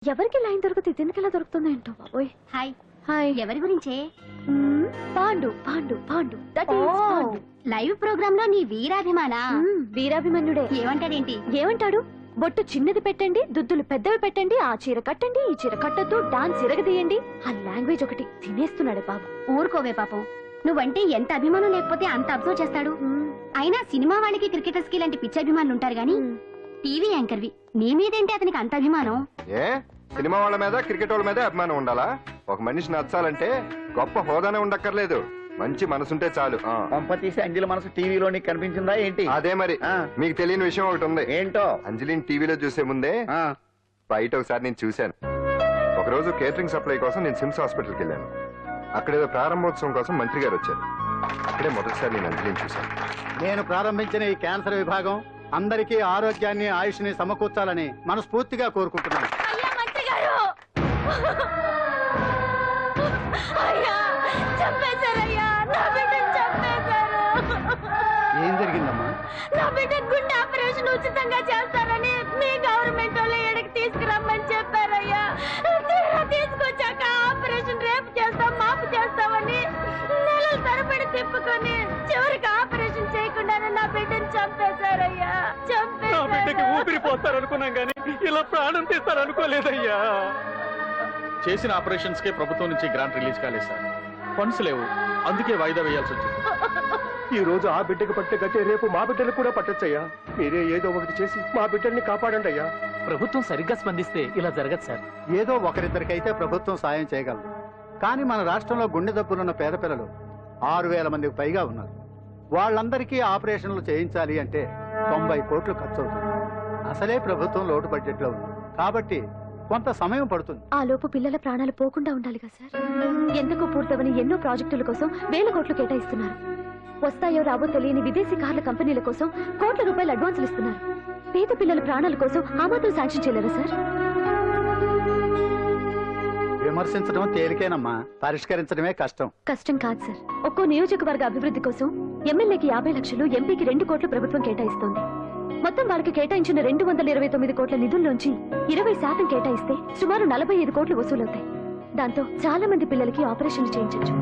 ఎవరికి లైన్ దొరుకుతుంది దీనికి ఎలా దొరుకుతుందో ఏంటో బాబోయ్. Hi hi. ఎవరి గురించే? Pandu Pandu Pandu that is Pandu. Live programme లో నీ వీరాభిమానా? వీరాభిమన్యుడే. ఏమంటాడేంటి? ఏమంటాడు? బొట్టు చిన్నది పెట్టండి, దుద్దులు పెద్దవి పెట్టండి, ఆ చీర కట్టండి, ఈ చీర కట్టద్దు, డాన్స్ ఇరగదీయండి. ఆ లాంగ్వేజ్ ఒకటి తినేస్తున్నాడే బాబు. ఊరుకోవే పాపం, నువ్వంటే ఎంత అభిమానం లేకపోతే అంత అబ్జర్వ్ చేస్తాడు. అయినా సినిమా వాళ్ళకి క్రికెటర్స్ కి ఇలాంటి పిచ్చి అభిమానులు ఉంటారు గానీ టీవీ యాంకర్వి నీ మీదేంటి అతనికి అంత అభిమానం? ఏ సినిమా వాళ్ళ మీద క్రికెట్ వాళ్ళ మీద అభిమానం ఉండాలా? ఒక మనిషి నచ్చాలంటే గొప్ప హోదానే ఉండక్కర్లేదు, మంచి మనసుంటే చాలు. పంప తీసి అంజలి మనసు టీవీలో నీకు కనిపించిందా ఏంటి? అదే మరి. మీకు తెలియని విషయం ఒకటి ఉంది. ఏంటో? అంజలిని టీవీలో చూసే ముందే బయట ఒకసారి నేను చూశాను. ఒకరోజు కేటరింగ్ సప్లై కోసం నేను సిమ్స్ హాస్పిటల్కి వెళ్ళాను. అక్కడేదో ప్రారంభోత్సవం కోసం మంత్రి గారు వచ్చారు. అక్కడే మొదటిసారి నేను అంజలిని చూశాను. నేను ప్రారంభించిన ఈ క్యాన్సర్ విభాగం అందరికీ ఆరోగ్యాన్ని ఆయుష్ని సమకూర్చాలని మనస్ఫూర్తిగా కోరుకుంటున్నాను. ఏం జరిగిందమ్మా? నా బిడ్డ గుండె ఆపరేషన్ ఉచితంగా చేస్తారని మీ గవర్నమెంట్ వాళ్ళు ఎడకి తీసుకురమ్మని చెప్పారయ్యా. తీసుకొచ్చాక ఆపరేషన్ రేపు చేస్తాం మాపు చేస్తామని నెలల తరబడి తిప్పుకొని చివరికి ఆపరేషన్ చేయకుండానే నా బిడ్డను చంపేశారయ్యా. ఊపిరిపోతారనుకున్నాం గానీ ఇలా ప్రాణం తీస్తారనుకోలేదయ్యా. చేసిన ఆపరేషన్స్ కే ప్రభుత్వం నుంచి గ్రాంట్ రిలీజ్ కాలేదు సార్. ఫండ్స్ లేవు, అందుకే వాయిదా వేయాల్సి వచ్చింది. ఈ రోజు ఆ బిడ్డకు పట్టే గట్టే రేపు మా బిడ్డలు కూడా పట్టొచ్చయ్యా. మీరే ఏదో ఒకటి చేసి మా బిడ్డల్ని కాపాడండి అయ్యా. ప్రభుత్వం సరిగ్గా స్పందిస్తే ఇలా జరగదు సార్. ఏదో ఒకరిద్దరికైతే ప్రభుత్వం సాయం చేయగలదు, కానీ మన రాష్ట్రంలో గుండె జబ్బులున్న పేద పిల్లలు 6,000 మందికి పైగా ఉన్నారు. వాళ్ళందరికీ ఆపరేషన్లు చేయించాలి అంటే 90 కోట్లు ఖర్చు అవుతుంది. అసలే ప్రభుత్వం లోటు బడ్జెట్ లో ఉంది కాబట్టి కొంత సమయం పడుతుంది. ఆ లోపు పిల్లల ప్రాణాలు పోకుండా ఉండాలిగా సార్. ఎందుకు పూర్తవని ఎన్నో ప్రాజెక్టుల కోసం వేల కోట్లు కేటాయిస్తున్నారు. వస్తాయో రావో తెలియని విదేశీ కార్ల కంపెనీల కోసం కోట్ల రూపాయలు అడ్వాన్సులు ఇస్తున్నారు. పేద పిల్లల ప్రాణాల కోసం ఆ మాత్రం శాంక్షన్ చేయలేరా సార్? విమర్శించడం తేలికేనమ్మా, పరిష్కరించడమే కష్టం. కష్టం కాదు సార్. ఒక్కో నియోజకవర్గ అభివృద్ధి కోసం ఎమ్మెల్యేకి 50 లక్షలు, ఎంపీకి 2 కోట్లు ప్రభుత్వం కేటాయిస్తోంది. మొత్తం వారికి కేటాయించిన 229 కోట్ల నిధుల్లోంచి 20% కేటాయిస్తే సుమారు 45 కోట్లు వసూలవుతాయి. దాంతో చాలా మంది పిల్లలకి ఆపరేషన్లు చేయించవచ్చు.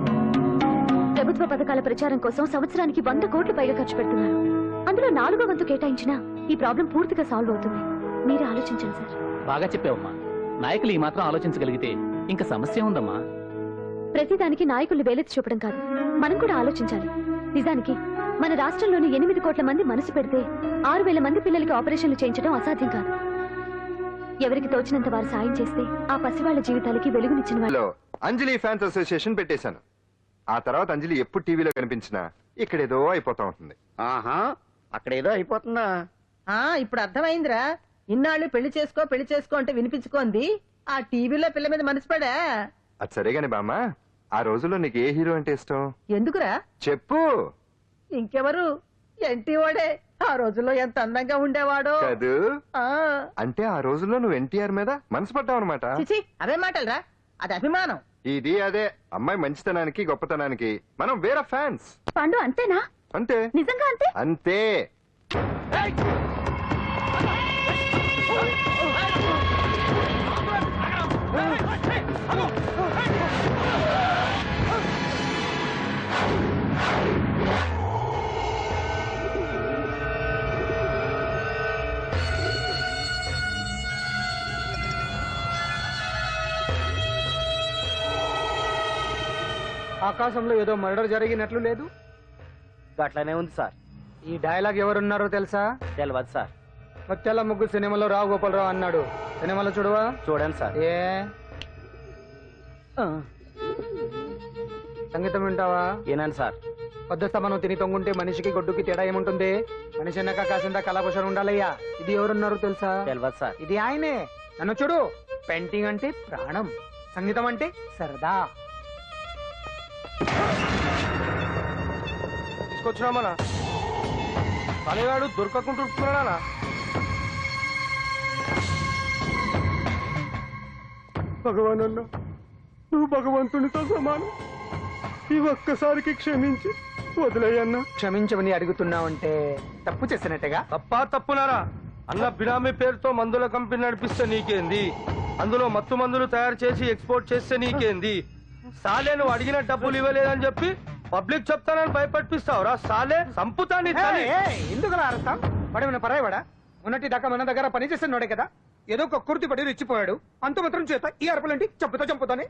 ప్రభుత్వ పథకాల ప్రచారం కోసం సంవత్సరానికి 100 కోట్లు పైగా ఖర్చు పెడుతున్నారు. అందులో 4వ వంతు కేటాయించినా ఈ ప్రాబ్లం పూర్తిగా సాల్వ్ అవుతుంది. మీరే ఆలోచించండి సార్. బాగా చెప్పావమ్మా. నాయకులు ఈ మాత్రం ఆలోచించగలిగితే ఇంకా సమస్య ఉందమ్మా. ప్రతిదానికి నాయకుల్ని వేలెత్తి చూపడం కాదు, మనం కూడా ఆలోచించాలి. నిజానికి మన రాష్ట్రంలోని 8 కోట్ల మంది మనసు పెడితే 6,000 మంది పిల్లలకి ఆపరేషన్లు చేయించడం అసాధ్యం కాదు. ఎవరికి తోచినంత వారు సాయం చేస్తే ఆ పసివాళ్ల జీవితాలకి వెలుగునిచ్చిన వాళ్ళు. అంజలి ఫ్యాన్స్ అసోసియేషన్ పెట్టేశాను. ఆ తర్వాత అంజలి ఎప్పుడు టీవీలో కనిపించినా ఇక్కడేదో అయిపోతా ఉంటుంది. ఆహా, అక్కడేదో అయిపోతుందా? ఇప్పుడు అర్థమైందిరా. ఇన్నాళ్ళు పెళ్లి చేసుకో అంటే వినిపించుకోంది ఆ టీవీలో పిల్ల మీద మనసు పడా. అది సరేగాని బామ్మ, ఆ రోజుల్లో నీకు ఏ హీరో అంటే ఇష్టం? ఎందుకురా? చెప్పు. ఇంకెవరు? ఎన్టీఓడే. ఆ రోజుల్లో ఎంత అందంగా ఉండేవాడో కాదు. అంటే ఆ రోజుల్లో నువ్వు ఎన్టీఆర్ మీద మనసు పడ్డావు అనమాట. చిచి, అవే మాటలరా, అది అభిమానం. ఇది అదే అమ్మాయి మంచితనానికి గొప్పతనానికి మనం వేరే ఫ్యాన్స్. పండు అంతేనా? అంతే. నిజంగా అంతే? అంతే. ఆకాశంలో ఏదో మర్డర్ జరిగినట్లు లేదు. అట్లానే ఉంది సార్. ఈ డైలాగ్ ఎవరున్నారో తెలుసా? తెలియదు సార్. ముత్యాల ముగ్గు సినిమాలో రావు గోపాలరావు అన్నాడు. సినిమాలో చూడవా? చూడండి సార్. ఏ సంగీతం వింటావా? ఏనండి సార్. పొద్దుస్తమనం తిని తొంగుంటే మనిషికి గొడ్డుకి తేడా ఏముంటుంది? మనిషి అన్నాక కాసింత కళాభూషణ ఉండాలయ్యా. ఇది ఎవరున్నారో తెలుసా? తెలియదు సార్. ఇది ఆయనే. నన్ను చూడు. పెయింటింగ్ అంటే ప్రాణం, సంగీతం అంటే సరదా. తీసుకొచ్చినామనా తలగాడు దొరకకుంటున్నాడా? భగవానన్నా, నువ్వు భగవంతునితో సమానం. ఈ ఒక్కసారికి క్షమించి వదిలేయన్నా. క్షమించమని అడుగుతున్నావంటే తప్పు చేసినట్టుగా. తప్పునారా? అన్న బినామీ పేరుతో మందుల కంపెనీ నడిపిస్తే నీకేంది? అందులో మత్తు మందులు తయారు చేసి ఎక్స్పోర్ట్ చేస్తే నీకేంది? సాలే నువ్వు అడిగిన డబ్బులు ఇవ్వలేదని చెప్పి పబ్లిక్ చెప్తానని భయపడిపిస్తావురా? సాలే సంపుతాని ఎందుకు అలా అరుస్తాం? వాడేమన్నా పరాయవాడా? ఉన్నట్టి దాకా మన దగ్గర పని చేస్తున్నాడే కదా, ఏదో ఒక కుర్తి పడి రెచ్చిపోయాడు, అంత మాత్రం చేత ఈ అరపలేంటి? చంపుతానే.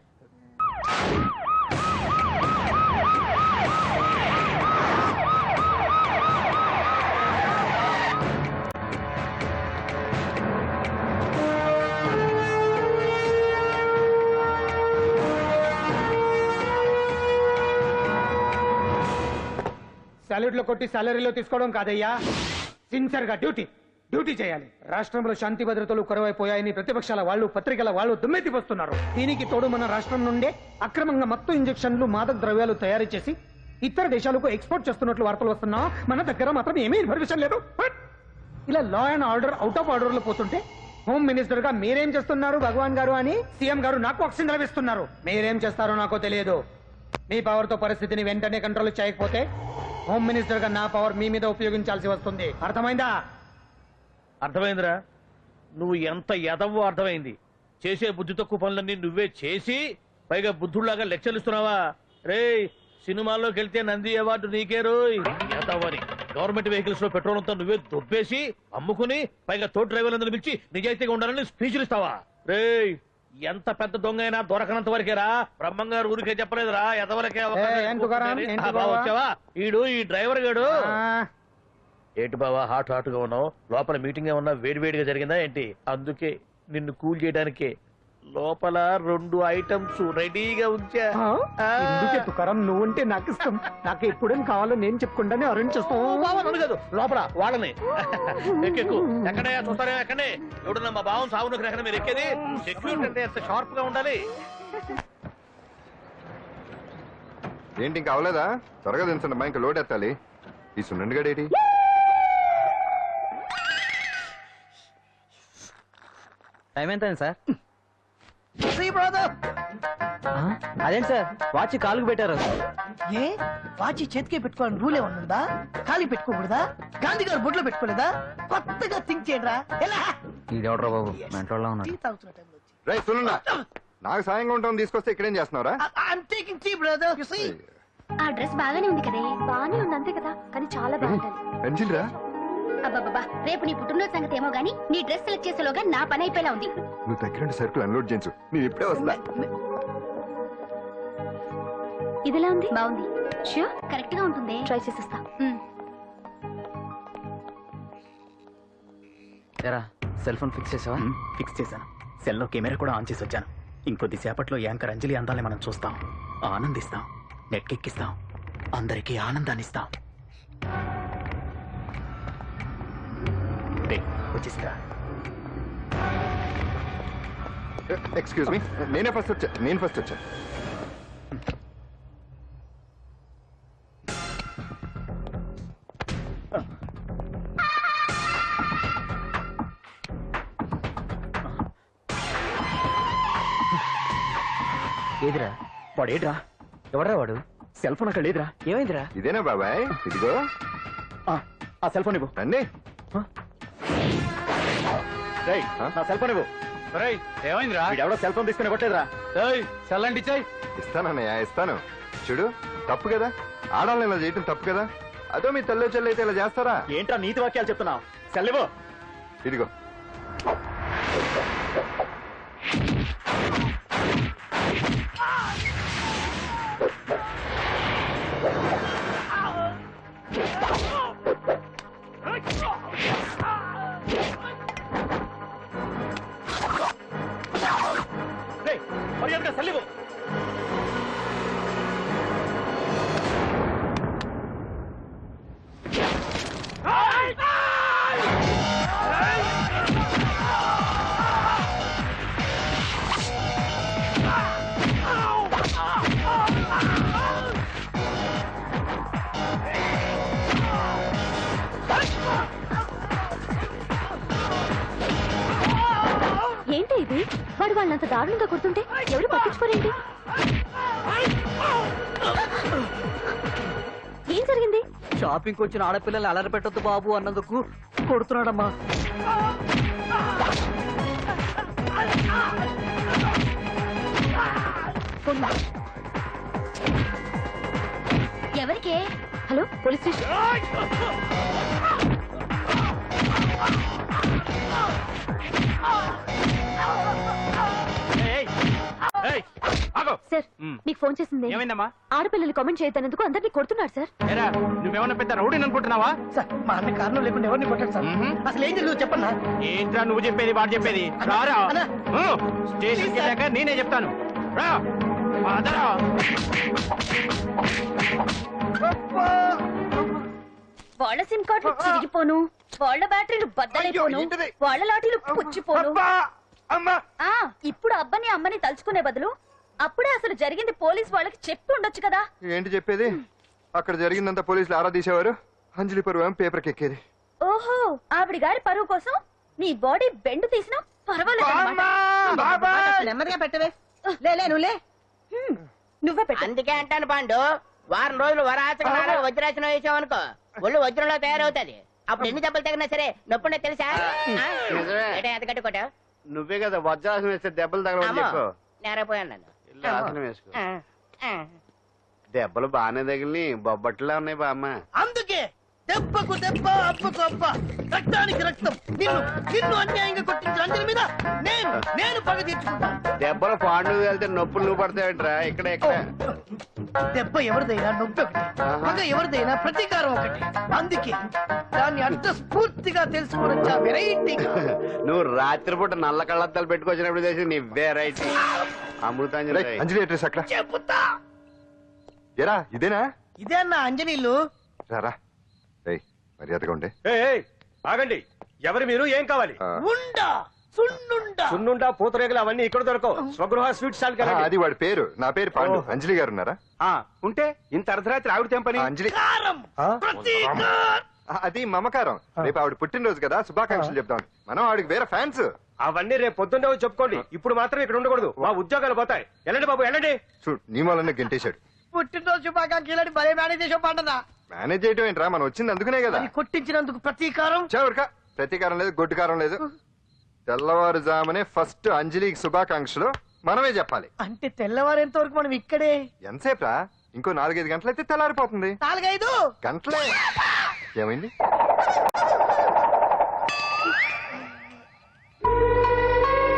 సాలరీలో కొట్టి సాలరీలో తీసుకోవడం కాదయ్యా, సిన్సియర్ గా డ్యూటీ చేయాలి. రాష్ట్రంలో శాంతి భద్రతలు కొరవైపోయాయని ప్రతిపక్షాల వాళ్ళు, పత్రికల వాళ్ళు దుమ్మెత్తిపోస్తున్నారు. దీనికి తోడు మన రాష్ట్రం నుండే అక్రమంగా మత్తు ఇంజెక్షన్లు, మాదక ద్రవ్యాలు తయారు చేసి ఇతర దేశాలకు ఎక్స్పోర్ట్ చేస్తున్నట్లు వార్తలు వస్తున్నా మన దగ్గర మాత్రం ఏమీ ఇన్ఫర్మేషన్ లేదు. ఇలా law and order out of order లో పోతుంటే హోమ్ మినిస్టర్ గా మీరేం చేస్తున్నారు భగవాన్ గారు అని సీఎం గారు నాకు ఆక్సిజన్ లభిస్తున్నారు. మీరేం చేస్తారో నాకు తెలియదు. మీ పవర్ తో పరిస్థితిని వెంటనే కంట్రోల్ చేయకపోతే హోమ్ మినిస్టర్ గా నా పవర్ మీ మీద ఉపయోగించాల్సి వస్తుంది. అర్థమైందా? అర్థమైందిరా, నువ్వు ఎంత ఎదవో అర్థమైంది. చేసే బుద్ధి తక్కువ పనులన్నీ నువ్వే చేసి పైగా బుద్ధుళ్లాగా లెక్చర్లు ఇస్తున్నావా? రే, సినిమాల్లోకి వెళ్తే నంది అవార్డు నీకే రోయ్. ఎదవని గవర్నమెంట్ వెహికల్స్ లో పెట్రోల్ అంతా నువ్వే దొబ్బేసి అమ్ముకుని పైగా తోటి డ్రైవర్లందరూ పిలిచి నిజాయితీగా ఉండాలని స్పీచ్లు ఇస్తావా? రే, ఎంత పెద్ద దొంగ అయినా దొరకనంత వరకేరా. బ్రహ్మంగారు ఊరికే చెప్పలేదురా, ఎదవలకే వచ్చావా? ఈడు ఈ డ్రైవర్ గాడు. ఏంటి బావా హాట్ గా ఉన్నావు? లోపల మీటింగ్ ఏమన్నా వేడివేడిగా జరిగిందా ఏంటి? అందుకే నిన్ను కూల్ చేయడానికి లోపల 2 ఐటమ్స్ రెడీగా ఉంచా. ఎందుకే తుకారం, నువ్వుంటే నాకు ఇష్టం. నాకు ఎప్పుడేం కావాలో నేను చెప్పుకుంటానే అరేంజ్ చేస్తాను. కాదు లోపల వాళ్ళని ఎక్కెక్కు. ఎక్కడే చూస్తారే ఎక్కడే? ఎవడన్నా మా బావం సాగునకు ఎక్కడ మీరు ఎక్కేది? సెక్యూరిటీ అంటే ఎంత షార్ప్ గా ఉండాలి. ఏంటి ఇంకా అవలేదా? త్వరగా దించండి అమ్మా, ఇంకా లోడ్ ఎత్తాలి. ఈ సున్నండి గడేటి టైం ఎంత సార్? అదేంటి సార్ వాచ్ కాలుకు పెట్టారు? ఏ వాచి చేతికే పెట్టుకోవాలని రూల్ ఏమన్నా ఉందా? ఖాళీ పెట్టుకోకూడదా? గాంధీ గారు బొట్లో పెట్టుకోలేదా? కొత్తగా థింక్ చేయరా? ఇదెవడ్రా బాబు మెంటోళ్ళ ఉన్నాడు. రైట్ సునండి, నాకు సాయంగా ఉంటాం తీసుకొస్తే ఇక్కడేం చేస్తున్నావురా? ఆ డ్రెస్ బాగానే ఉంది కదే. బానే ఉంది అంతే కదా, కానీ చాలా బాగుంటుంది. పెన్సిల్ రా. అబ్బాబ్బా, రేపు నీ పుట్టినరోజు సంగతి ఏమో గానీ నీ డ్రెస్ సెలెక్ట్ చేసేలోగా నా పని అయిపోయేలా ఉంది. నువ్వు దగ్గర సరుకులు అన్లోడ్ చేయించు, నేను ఇప్పుడే వస్తా. ఇదిలా ఉంది? బాగుంది. ష్యూర్ కరెక్ట్ గా ఉంటుంది. ట్రై చేసిస్తా. ఎరా సెల్ ఫోన్ ఫిక్స్ చేసావా? ఫిక్స్ చేశాను. సెల్లో కెమెరా కూడా ఆన్ చేసి వచ్చాను. ఇంకొద్ది సేపట్లో యాంకర్ అంజలి అందాలని మనం చూస్తాం, ఆనందిస్తాం, నెట్కెక్కిస్తాం, అందరికీ ఆనందాన్ని ఇస్తాం. వచ్చేసిందా? ఎక్స్క్యూజ్ మీ, నేను ఫస్ట్ వచ్చా. ఏదిరా వాడేడ్రా? ఎవడరా వాడు? సెల్ ఫోన్ అక్కడ లేదురా. ఏమైందిరా? ఇదేనా బాబాయ్? ఇదిగో ఆ సెల్ ఫోన్ ఇవ్వు. రండి. నా సెల్ ఫోన్ ఇవ్వు. ఏమైందిరా? ఎవడో సెల్ ఫోన్ తీసుకుని ఇవ్వట్లేదురా. సెల్ అంటే ఇచ్చాయి. ఇస్తానన్నయ్య, ఇస్తాను. చూడు, తప్పు కదా, ఆడాలని ఇలా చేయటం తప్పు కదా. అదో మీ తల్లి చెల్లి అయితే ఇలా చేస్తారా? ఏంట్రా నీతి వాక్యాలు చెప్తున్నావు? సెల్ ఇవ్వు. ఇదిగో. మర్యాదగా సెల్ ఇవ్వు. ఏంటి ఇది? వాడు వాళ్ళంత దారుణంగా కొడుతుంటే ఎవరు పట్టించుకోరేంటి? ఏం జరిగింది? షాపింగ్ వచ్చిన ఆడపిల్లలు అలరి పెట్టొద్దు బాబు అన్నందుకు కొడుతున్నాడమ్మా. ఎవరికే? Hello police station. సార్ మీకు ఫోన్ చేసింది ఏమైందమ్మా? ఆడపిల్లలు కామెంట్ చేయతానందుకు అందరినీ కొడుతున్నాడు సార్. ఏరా నువ్వేమన్నా పెద్ద రౌడీని అనుకుంటున్నావా? సార్ మా అన్న కారణం లేకుండా ఎవరిని కొట్టాడు సార్. అసలు ఏం జరిగిందో చెప్పన్నా. ఏంట్రా నువ్వు చెప్పేది వాడు చెప్పేది? రారా అన్నా. స్టేషన్కి వెళ్ళాక నేనే చెప్తాను. రా పదరా. వాళ్ళ సిమ్ కార్డులు చిరిగిపోను, వాళ్ళ బ్యాటరీలు బద్దలైపోను, వాళ్ళ లాఠీలు పుచ్చిపోను. ఆ ఇప్పుడు అబ్బని అమ్మని తలుచుకునే బదులు అప్పుడే అసలు జరిగింది పోలీస్ వాళ్ళకి చెప్పి ఉండొచ్చు కదా. ఏంటి చెప్పేది? అక్కడ జరిగిందంతా పోలీసులు ఆరా తీసేవారు, అంజలి పరువు పేపర్కి ఎక్కేది. ఓహో ఆవిడ గారి పరువు కోసం నీ బాడీ బెండు తీసినా పర్వాలేదు. నెమ్మదిగా పెట్టవే. లే నువ్వులే. నువ్వే పెట్టు. అందుకే అంటాను పాండు, వారం రోజులు వరాచక వజ్రాసనం వేసామనుకో ఒళ్ళు వజ్రంలో తయారవుతుంది. అప్పుడు ఎన్ని దెబ్బలు తగినా సరే నొప్పుండే తెలుసా? ఎంత కట్టుకోట నువ్వే కదా వజ్రాసనం వేస్తే దెబ్బలు తగలవని చెప్పు. నేరపోయాను నన్ను. ఆసనం వేసుకో. దెబ్బలు బాగానే తగిలి బొబ్బట్లా ఉన్నాయి బామ్మ. అందుకే దెబ్బకు దెబ్బ, అబ్బకు అబ్బ, రక్తానికి రక్తం. నిన్ను అన్యాయంగా కొట్టించిన అంజలి మీద నేను పగ తీర్చుకుంటాను. దెబ్బలు పాండు వెళ్తే నొప్పులు నువ్వు పడతాయంట్రా. ఇక్కడ దెబ్బ ఎవరిదైనా నొప్పి ఒకటి, పగ ఎవరిదైనా ప్రతీకారం ఒకటి. అందుకే దాన్ని అర్థ స్ఫూర్తిగా తెలుసుకోవచ్చా వెరైటీగా. నువ్వు రాత్రిపూట నల్ల కళ్ళద్దాలు పెట్టుకొచ్చినప్పుడు చేసి నీ వెరైటీ అమృతాంజలి. అంజలి అడ్రస్ అక్కడ చెబుతా. ఎరా ఇదేనా? ఇదే అన్న అంజనీలు. రారా మర్యాదగా ఉండే. ఆగండి, ఎవరు మీరు? ఏం కావాలి? ఉండా సున్నుండా సున్నుండా పూతరేగలు అవన్నీ ఇక్కడ దొరకవు. స్వగృహ స్వీట్ స్టాల్ కదా. అది వాడి పేరు. నా పేరు పాండు. అంజలి గారు ఉన్నారా? ఉంటే ఇంత అర్ధరాత్రి ఆవిడ తెంపని. అంజలి కారం ప్రతీకారం. అది మమకారం. రేపు ఆవిడ పుట్టినరోజు కదా, శుభాకాంక్షలు చెప్తాం. మనం ఆవిడకి వేరే ఫ్యాన్స్. అవన్నీ రేపు పొద్దున్నే వచ్చి చెప్పుకోండి. ఇప్పుడు మాత్రం ఇక్కడ ఉండకూడదు, మా ఉద్యోగాలు పోతాయి. వెళ్ళండి బాబు వెళ్ళండి. చూడు నీ వల్లనే గెంటేశాడు. పుట్టినరోజు శుభాకాంక్షలు భలే మేనేజ్ చేసావు పంటదా. మేనేజ్ చేయటం ఏంట్రా, మనం వచ్చింది అందుకునే కదా. కొట్టించినందుకు ప్రతీకారం. చవరికా ప్రతీకారం లేదు, గొడ్డుకారం లేదు. తెల్లవారుజామునే ఫస్ట్ అంజలికి శుభాకాంక్షలు మనమే చెప్పాలి. అంటే తెల్లవారేంత వరకు మనం ఇక్కడే. ఎంతసేపు రా? ఇంకో 4-5 గంటలైతే తెల్లారిపోతుంది. 4-5 గంటలే. ఏమైంది?